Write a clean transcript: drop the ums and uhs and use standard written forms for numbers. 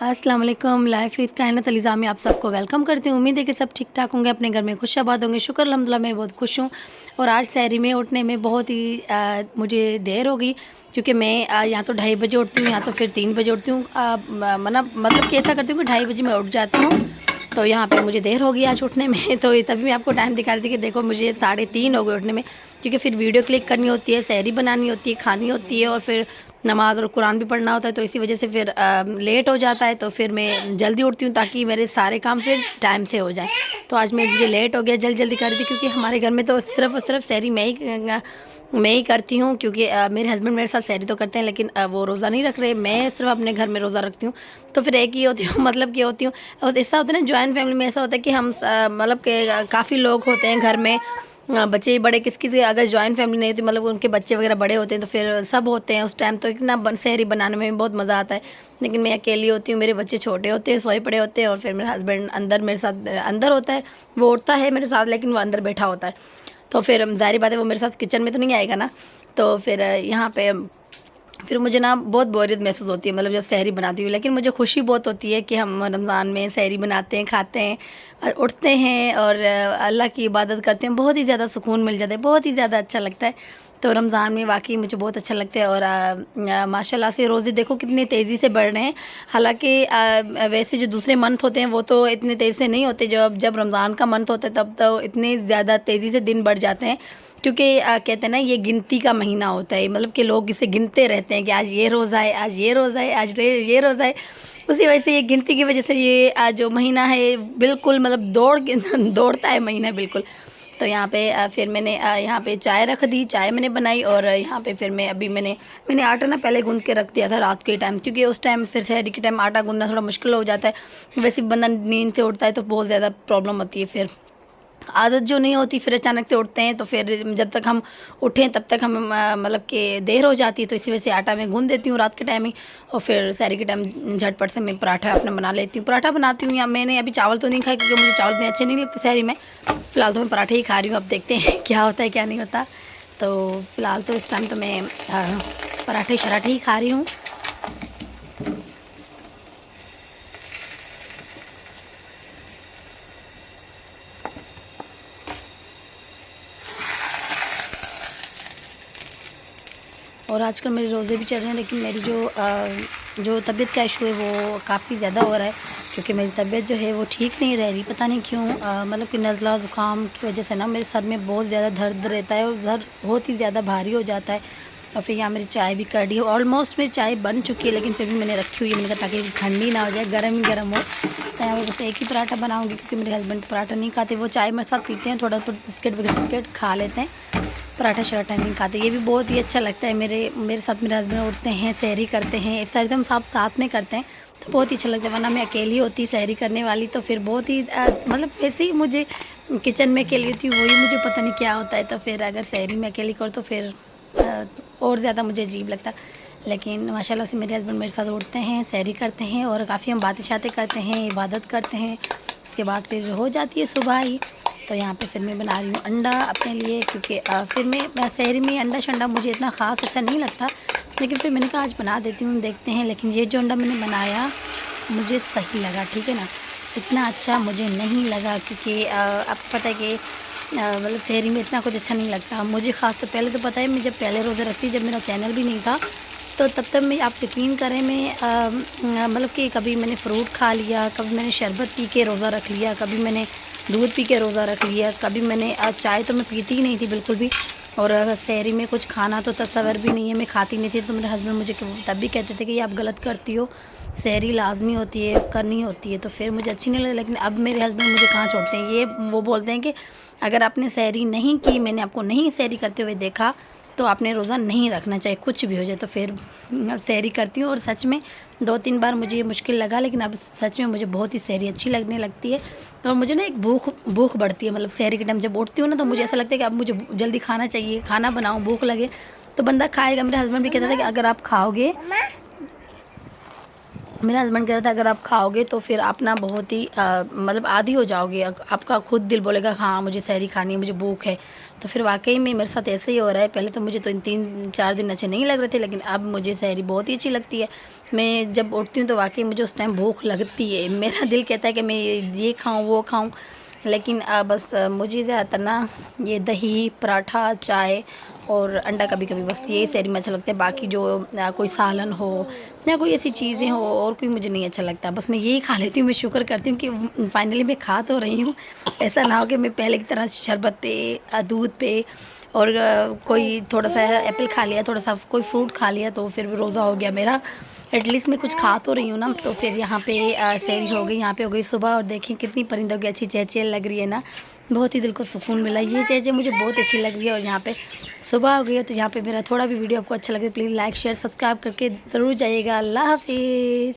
अस्सलाम वालेकुम। Life with कायनात अलीज़ा में आप सबको वेलकम करती हूँ। उम्मीद है कि सब ठीक ठाक होंगे, अपने घर में खुश आबाद होंगे। शुक्र अल्हम्दुलिल्लाह मैं बहुत खुश हूँ। और आज सहरी में उठने में बहुत ही मुझे देर हो गई, क्योंकि मैं या तो 2:30 बजे उठती हूँ या तो फिर 3 बजे उठती हूँ। मतलब कि ऐसा करती हूँ कि 2:30 बजे मैं उठ जाती हूँ। तो यहाँ पे मुझे देर हो गई आज उठने में तो तभी मैं आपको टाइम दिखा रही थी कि देखो मुझे 3:30 हो गए उठने में, क्योंकि फिर वीडियो क्लिक करनी होती है, सहरी बनानी होती है, खानी होती है और फिर नमाज़ और कुरान भी पढ़ना होता है। तो इसी वजह से फिर लेट हो जाता है। तो फिर मैं जल्दी उठती हूँ ताकि मेरे सारे काम फिर टाइम से हो जाए। तो आज मुझे लेट हो गया, जल्दी कर रही थी, क्योंकि हमारे घर में तो सिर्फ और सिर्फ सहरी मैं ही करती हूँ, क्योंकि मेरे हस्बैंड मेरे साथ सहरी तो करते हैं, लेकिन वो रोज़ा नहीं रख रहे। मैं सिर्फ अपने घर में रोज़ा रखती हूँ। तो फिर एक ही होती हूँ मतलब कि होती हूँ। और ऐसा होता है ना, जॉइंट फैमिली में ऐसा होता है कि हम मतलब कि काफ़ी लोग होते हैं घर में, बच्चे बड़े किस अगर जॉइंट फैमिली नहीं होती, मतलब उनके बच्चे वगैरह बड़े होते हैं, तो फिर सब होते हैं उस टाइम, तो इतना सहरी बनाने में बहुत मज़ा आता है। लेकिन मैं अकेली होती हूँ, मेरे बच्चे छोटे होते हैं, सोए पड़े होते हैं, और फिर मेरा हस्बैंड अंदर मेरे साथ अंदर होता है। वो उठता है मेरे साथ, लेकिन वो अंदर बैठा होता है। तो फिर ज़ाहिर बात है वो मेरे साथ किचन में तो नहीं आएगा ना। तो फिर यहाँ पे फिर मुझे ना बहुत बोरियत महसूस होती है, मतलब जब सहरी बनाती हूँ। लेकिन मुझे खुशी बहुत होती है कि हम रमज़ान में सहरी बनाते हैं, खाते हैं और उठते हैं और अल्लाह की इबादत करते हैं। बहुत ही ज़्यादा सुकून मिल जाता है, बहुत ही ज़्यादा अच्छा लगता है। तो रमज़ान में वाकई मुझे बहुत अच्छा लगता है। और माशाल्लाह से रोज़े देखो कितनी तेज़ी से बढ़ रहे हैं। हालांकि वैसे जो दूसरे मंथ होते हैं वो तो इतने तेज़ी से नहीं होते, जब रमज़ान का मंथ होता है तब तो इतने ज़्यादा तेज़ी से दिन बढ़ जाते हैं, क्योंकि कहते हैं ना ये गिनती का महीना होता है, मतलब कि लोग इसे गिनते रहते हैं कि आज ये रोज़ा है, आज ये रोज़ा है, आज ये रोज़ा है। उसी वजह से ये गिनती की वजह से ये जो महीना है बिल्कुल मतलब दौड़ता है महीना बिल्कुल। तो यहाँ पे फिर मैंने यहाँ पे चाय रख दी, चाय मैंने बनाई। और यहाँ पे फिर मैंने आटा ना पहले गूंद के रख दिया था रात के टाइम, क्योंकि उस टाइम फिर सहरी के टाइम आटा गूंदना थोड़ा मुश्किल हो जाता है। वैसे बंदा नींद से उठता है तो बहुत ज़्यादा प्रॉब्लम होती है, फिर आदत जो नहीं होती, फिर अचानक से उठते हैं तो फिर जब तक हम उठें तब तक हम मतलब कि देर हो जाती है। तो इसी वजह से आटा मैं गूंद देती हूँ रात के टाइम ही, और फिर सहरी के टाइम झटपट से मैं पराठा अपना बना लेती हूँ। पराठा बनाती हूँ, या मैंने अभी चावल तो नहीं खाए, क्योंकि मुझे चावल इतने अच्छे नहीं लगते सहरी में। फ़िलहाल तो मैं पराठे ही खा रही हूँ, अब देखते हैं क्या होता है क्या नहीं होता। तो फ़िलहाल तो इस टाइम तो मैं पराठे शराठे ही खा रही हूँ। और आजकल मेरे रोज़े भी चल रहे हैं, लेकिन मेरी जो तबीयत का इशू है वो काफ़ी ज़्यादा हो रहा है, क्योंकि मेरी तबीयत जो है वो ठीक नहीं रह रही, पता नहीं क्यों। मतलब कि नज़ला ज़ुकाम की वजह से ना मेरे सर में बहुत ज़्यादा दर्द रहता है, और सर बहुत ही ज़्यादा भारी हो जाता है। और फिर यहाँ मेरी चाय भी कड़ी है, ऑलमोस्ट मेरी चाय बन चुकी है, लेकिन फिर भी मैंने रखी हुई है, मैंने कहा ताकि ठंडी ना हो जाए, गर्म ही गर्म हो। तो यहाँ पर बस एक ही पराठा बनाऊँगी, क्योंकि मेरे हस्बैंड पराठा नहीं खाते, वो चाय मेरे साथ पीते हैं, थोड़ा थोड़ा बिस्किट खा लेते हैं, पराठा शराठा नहीं खाते। ये भी बहुत ही अच्छा लगता है। मेरे साथ मेरे हस्बैंड उठते हैं, सहरी करते हैं, इफ्तारी तो हम सब साथ में करते हैं, तो बहुत ही अच्छा लगता है। वरना मैं अकेली होती सहरी करने वाली तो फिर बहुत ही मतलब वैसे ही मुझे किचन में अकेली होती हूँ, वही मुझे पता नहीं क्या होता है। तो फिर अगर सहरी में अकेली करो तो फिर और ज़्यादा मुझे अजीब लगता है। लेकिन माशाल्लाह से मेरे हस्बैंड मेरे साथ उठते हैं, सहरी करते हैं, और काफ़ी हम बातें शातें करते हैं, इबादत करते हैं। उसके बाद फिर हो जाती है सुबह ही। तो यहाँ पे फिर मैं बना रही हूँ अंडा अपने लिए, क्योंकि फिर मैं सहरी में अंडा शंडा मुझे इतना ख़ास अच्छा नहीं लगता, लेकिन फिर मैंने कहा आज बना देती हूँ, देखते हैं। लेकिन ये जो अंडा मैंने बनाया मुझे सही लगा, ठीक है ना, इतना अच्छा मुझे नहीं लगा, क्योंकि अब पता है कि मतलब सहरी में इतना कुछ अच्छा नहीं लगता मुझे ख़ास। तो पहले तो पता है, मैं जब पहले रोज़ा रखती, जब मेरा चैनल भी नहीं था, तो तब तक मैं, आप यकीन करें, मैं मतलब कि कभी मैंने फ़्रूट खा लिया, कभी मैंने शरबत पी के रोज़ा रख लिया, कभी मैंने दूध पी के रोज़ा रख लिया, कभी मैंने चाय तो मैं पीती ही नहीं थी बिल्कुल भी। और सहरी में कुछ खाना तो तस्वर भी नहीं है, मैं खाती नहीं थी। तो मेरे हस्बैंड मुझे तब भी कहते थे कि ये आप गलत करती हो, सहरी लाजमी होती है, करनी होती है। तो फिर मुझे अच्छी नहीं लगी। लेकिन अब मेरे हस्बैंड मुझे कहाँ छोड़ते हैं, ये वो बोलते हैं कि अगर आपने सहरी नहीं की, मैंने आपको नहीं सहरी करते हुए देखा, तो आपने रोज़ा नहीं रखना चाहिए, कुछ भी हो जाए। तो फिर सहरी करती हूँ, और सच में 2-3 बार मुझे ये मुश्किल लगा, लेकिन अब सच में मुझे बहुत ही सहरी अच्छी लगने लगती है। और मुझे ना एक भूख बढ़ती है, मतलब सहरी के टाइम जब उठती हूँ ना, तो मुझे ऐसा लगता है कि अब मुझे जल्दी खाना चाहिए, खाना बनाऊँ, भूख लगे तो बंदा खाएगा। मेरे हस्बैंड भी कहता था कि अगर आप खाओगे मेरा हस्बैंड कह रहा था अगर आप खाओगे तो फिर आप ना बहुत ही मतलब आदी हो जाओगे, आपका खुद दिल बोलेगा हाँ मुझे सहरी खानी है, मुझे भूख है। तो फिर वाकई में मेरे साथ ऐसे ही हो रहा है। पहले तो मुझे तो इन 3-4 दिन अच्छे नहीं लग रहे थे, लेकिन अब मुझे सहरी बहुत ही अच्छी लगती है। मैं जब उठती हूँ तो वाकई मुझे उस टाइम भूख लगती है, मेरा दिल कहता है कि मैं ये खाऊँ वो खाऊँ, लेकिन बस मुझे ज़्यादातर ना ये दही पराठा चाय और अंडा कभी कभी बस यही सहरी में अच्छा लगता है। बाकी जो कोई सालन हो या कोई ऐसी चीज़ें हो और कोई मुझे नहीं अच्छा लगता, बस मैं यही खा लेती हूँ। मैं शुक्र करती हूँ कि फाइनली मैं खा तो रही हूँ। ऐसा ना हो कि मैं पहले की तरह शरबत पे दूध पे और कोई थोड़ा सा एप्पल खा लिया, थोड़ा सा कोई फ्रूट खा लिया तो फिर रोज़ा हो गया मेरा। एटलीस्ट मैं कुछ खा तो रही हूँ ना। तो फिर यहाँ पे सहरी हो गई, यहाँ पे हो गई सुबह, और देखिए कितनी परिंदों की अच्छी चहचह लग रही है ना, बहुत ही दिल को सुकून मिला। ये चहचह मुझे बहुत अच्छी लग रही है। और यहाँ पे सुबह हो गई है, तो यहाँ पे मेरा थोड़ा भी वीडियो आपको अच्छा लगे प्लीज़ लाइक शेयर सब्सक्राइब करके ज़रूर जाइएगा। अल्लाह हाफिज़।